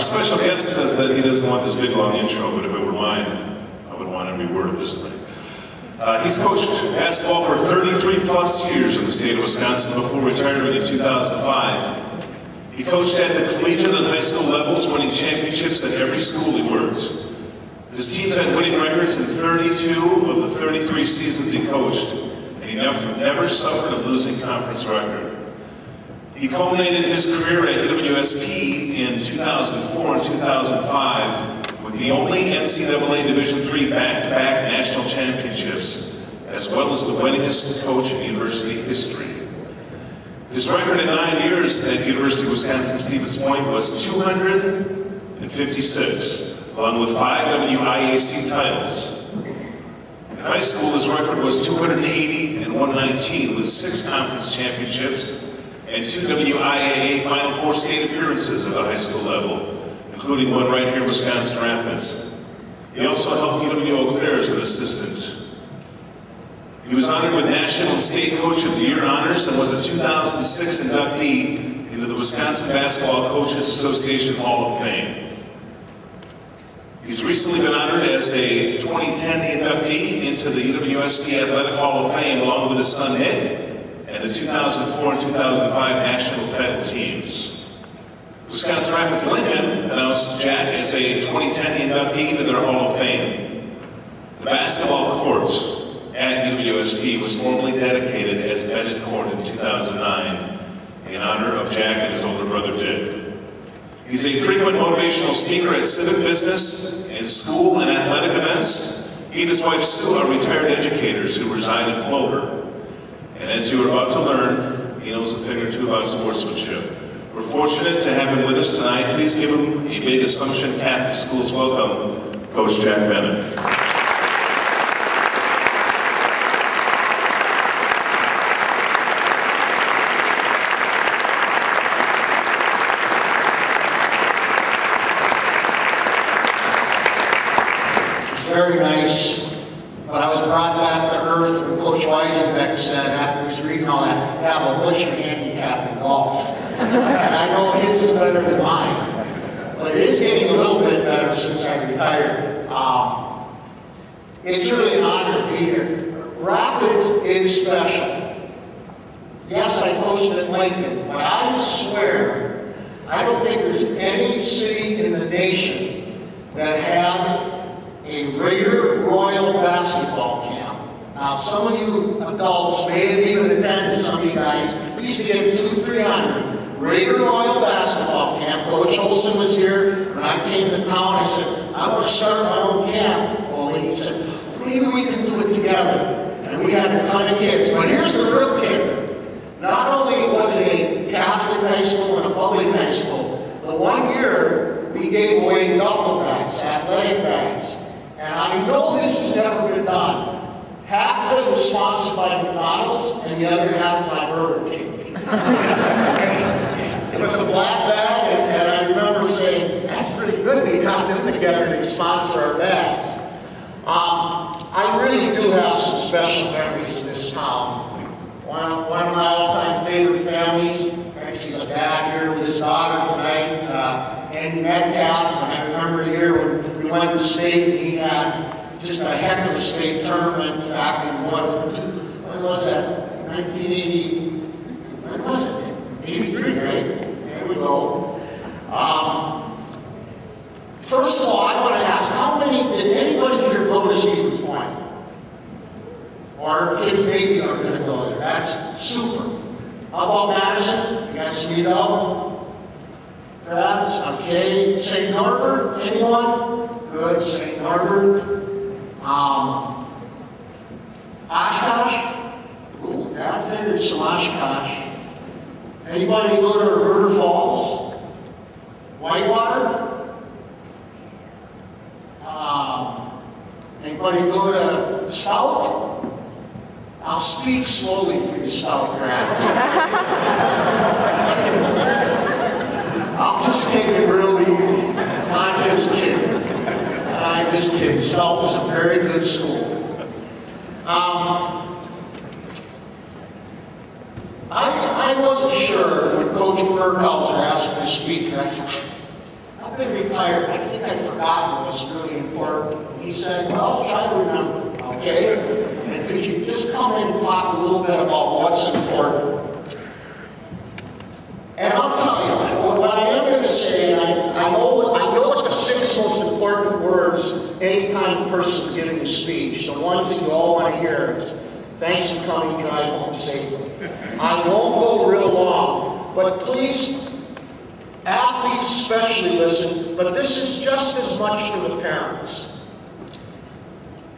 Our special guest says that he doesn't want this big long intro, but if it were mine, I would want every word of this thing. He's coached basketball for 33 plus years in the state of Wisconsin before retiring in 2005. He coached at the collegiate and high school levels, winning championships at every school he worked. His teams had winning records in 32 of the 33 seasons he coached, and he never suffered a losing conference record. He culminated his career at UWSP in 2004 and 2005 with the only NCAA Division III back-to-back national championships, as well as the winningest coach in university history. His record in 9 years at University of Wisconsin-Stevens Point was 256, along with 5 WIAC titles. In high school, his record was 280 and 119 with 6 conference championships and 2 WIAA Final Four state appearances at the high school level, including one right here in Wisconsin Rapids. He also helped UW Eau Claire as an assistant. He was honored with National and State Coach of the Year honors and was a 2006 inductee into the Wisconsin Basketball Coaches Association Hall of Fame. He's recently been honored as a 2010 inductee into the UWSP Athletic Hall of Fame along with his son Nick and the 2004 and 2005 national title teams. Wisconsin Rapids Lincoln announced Jack as a 2010 inductee into their Hall of Fame. The basketball court at UWSP was formally dedicated as Bennet Court in 2009 in honor of Jack and his older brother Dick. He's a frequent motivational speaker at civic business and school and athletic events. He and his wife Sue are retired educators who reside in Clover. And as you are about to learn, he knows a thing or two about sportsmanship. We're fortunate to have him with us tonight. Please give him a big Assumption Catholic Schools welcome, Coach Jack Bennet. Very nice, but I was brought back to earth when Coach Weisenbeck said, after he was reading all that, yeah, but what's your handicap in golf? And I know his is better than mine, but it is getting a little bit better since I retired. It's really an honor to be here. Rapids is special. Yes, I coached at Lincoln, but I swear, I don't think there's any city in the nation that had a Raider Royal basketball camp. Now, some of you adults may have even attended, some of you guys. We used to get 200-300. Raider Royal basketball camp. Coach Olson was here. When I came to town, I said, I want to start my own camp. Well, he said, maybe we can do it together. And we had a ton of kids. But here's the real kicker. Not only was it a Catholic high school and a public high school, the one year we gave away duffel bags, athletic bags. And I know this has never been done. Half of it was sponsored by McDonald's and the other half by Burger King. It was a black bag, and I remember saying, that's pretty good, we got them together to sponsor our bags. I really do have some special memories in this town. One of my all-time favorite families, she's a dad here with his daughter tonight, Andy Metcalf, and I remember the year when we went to state, he had just a heck of a state tournament back in when was that? 1980, when was it? 83, right? There we go. First of all, I want to ask, did anybody here go to Stevens Point? Or kids maybe are going to go there. That's super. How about Madison? You guys meet up? That's okay. St. Norbert, anyone? Good, St. Norbert. Oshkosh? Ooh, I figured some Oshkosh. Anybody go to River Falls? Whitewater? Anybody go to Stout? I'll speak slowly for you, Stout grads. I'll just take it really easy. I'm just kidding. I'm just kidding. Stout was a very good school. I wasn't sure when Coach Burkhauser asked me to speak, and I said, I've been retired. I think I've forgotten what's really important. He said, well, try to remember, okay? And could you just come in and talk a little bit about what's important? And I'll tell you, what I am going to say, and I know what the 6 most important words anytime a person's giving a speech, the ones that you all want to hear is, thanks for coming, drive home safely. I won't go real long, but please, athletes especially listen, but this is just as much for the parents.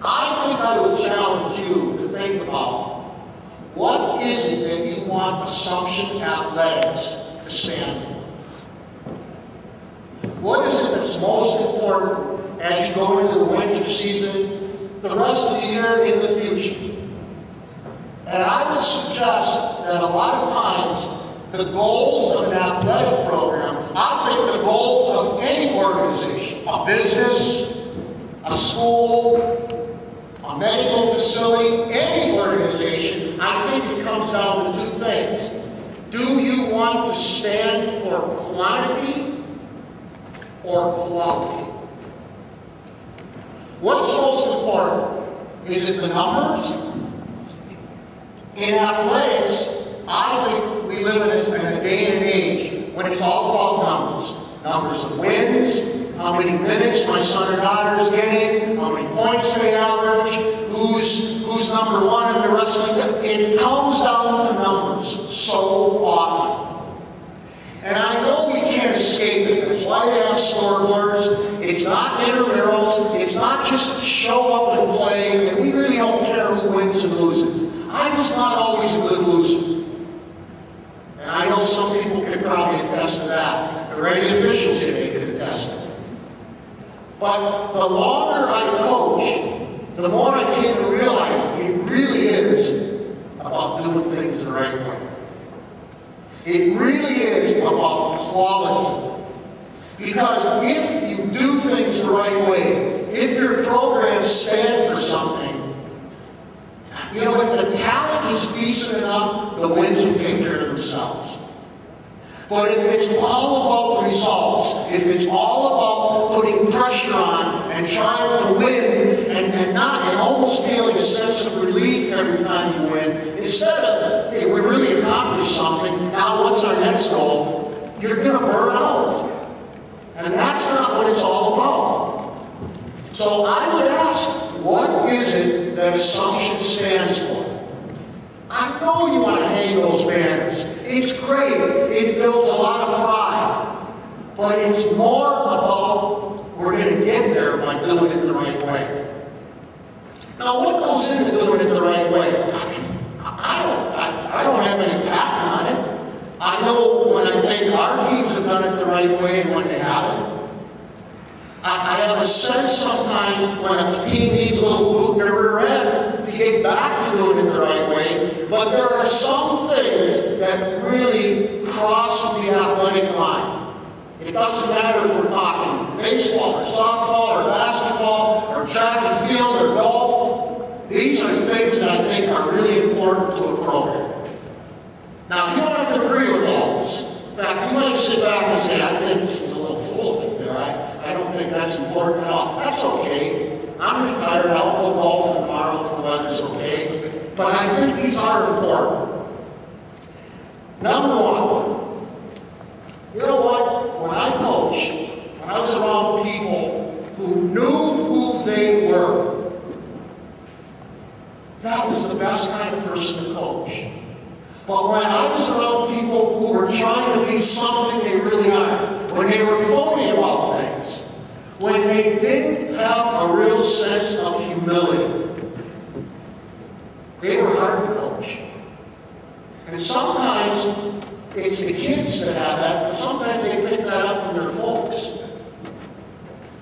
I think I would challenge you to think about what is it that you want Assumption Athletics to stand for? What is it that's most important as you go into the winter season, the rest of the year, in the future? And I would suggest that a lot of times the goals of an athletic program, I think the goals of any organization, a business, a school, a medical facility, any organization, I think it comes down to 2 things. Do you want to stand for quantity or quality? What's most important? Is it the numbers? In athletics, I think we live in a day and age when it's all about numbers. Numbers of wins, how many minutes my son or daughter is getting, how many points they average, who's number 1 in the wrestling. It comes down to numbers so often. And I know we can't escape it. That's why they have scoreboards. It's not intramurals. It's not just show up and play, and we really don't care who wins and loses. I was not always a good loser. And I know some people could probably attest to that. If there are any officials here, they could attest to it. But the longer I coached, the more I came to realize it really is about doing things the right way. It really is about quality. Because if you do things the right way, if your programs stand for something, you know, if the talent is decent enough, the wins will take care of themselves. But if it's all about results, if it's all about putting pressure on and trying to win and almost feeling a sense of relief every time you win, instead of, hey, we really accomplished something, now what's our next goal? You're going to burn out. And that's not what it's all about. So I would ask, what is it that Assumption stands for? I know you want to hang those banners. It's great. It builds a lot of pride. But it's more about we're going to get there by doing it the right way. Now, what goes into doing it the right way? I don't have any patent on it. I know when I think our teams have done it the right way and when they haven't. I have a sense sometimes when a team needs a little boot in the rear end to get back to doing it the right way, but there are some things that really cross the athletic line. It doesn't matter if we're talking baseball or softball or basketball or track and field or golf. These are things that I think are really important to a program. Now, you don't have to agree with all this. In fact, you might sit back and say, I think she's a little full of it there. I don't think that's important at all. That's okay. I'm retired. I'll go golfing tomorrow if the weather's okay. But I think these are important. Number 1, you know what? When I coached, when I was around people who knew who they were, that was the best kind of person to coach. But when I was around people who were trying to be something they really aren't, when they were phony about things, when they didn't have a real sense of humility, they were hard to coach. And sometimes it's the kids that have that, but sometimes they pick that up from their folks.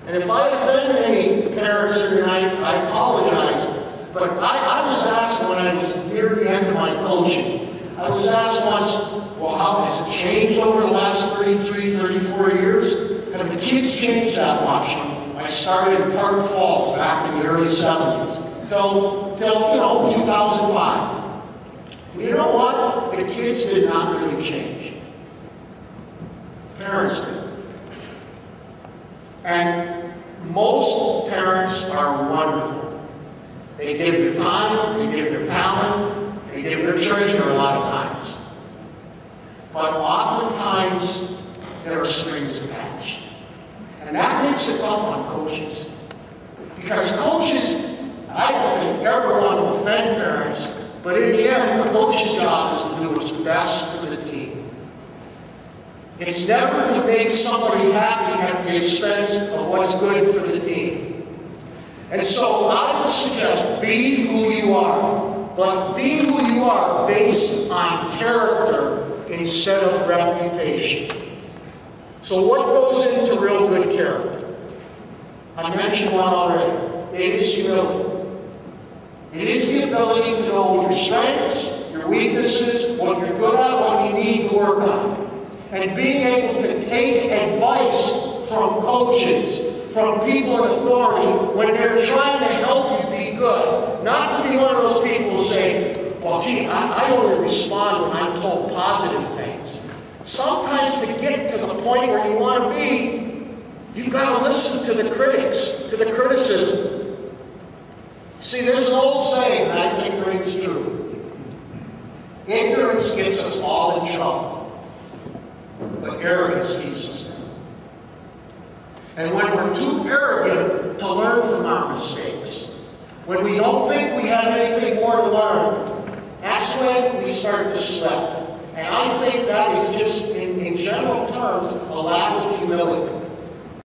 And if I offend any parents here tonight, I apologize. But I was asked when I was near the end of my coaching, I was asked once, well, how has it changed over the last 33, 34 years? Have the kids changed that much? I started in Park Falls back in the early 70s till 2005. You know what? The kids did not really change. Parents did. And most parents are wonderful. They give their time, they give their talent, they give their treasure a lot of times. But oftentimes, there are strings attached. And that makes it tough on coaches. Because coaches, I don't think ever want to offend parents, but in the end, the coach's job is to do what's best for the team. It's never to make somebody happy at the expense of what's good for the team. And so I would suggest be who you are, but be who you are based on character instead of reputation. So what goes into real good character? I mentioned one already. It is humility. It is the ability to know your strengths, your weaknesses, what you're good at, what you need to work on. And being able to take advice from coaches, from people in authority, when they're trying to help you be good. Not to be one of those people who say, well, gee, I only respond when I'm told positive things. Sometimes to get to the point where you want to be, you've got to listen to the critics, to the criticism. See, there's an old saying that I think rings true. Ignorance gets us all in trouble, but arrogance keeps us in. And when we're too arrogant to learn from our mistakes, when we don't think we have anything more to learn, that's when we start to slip. And I think that is just, in general terms, a lack of humility.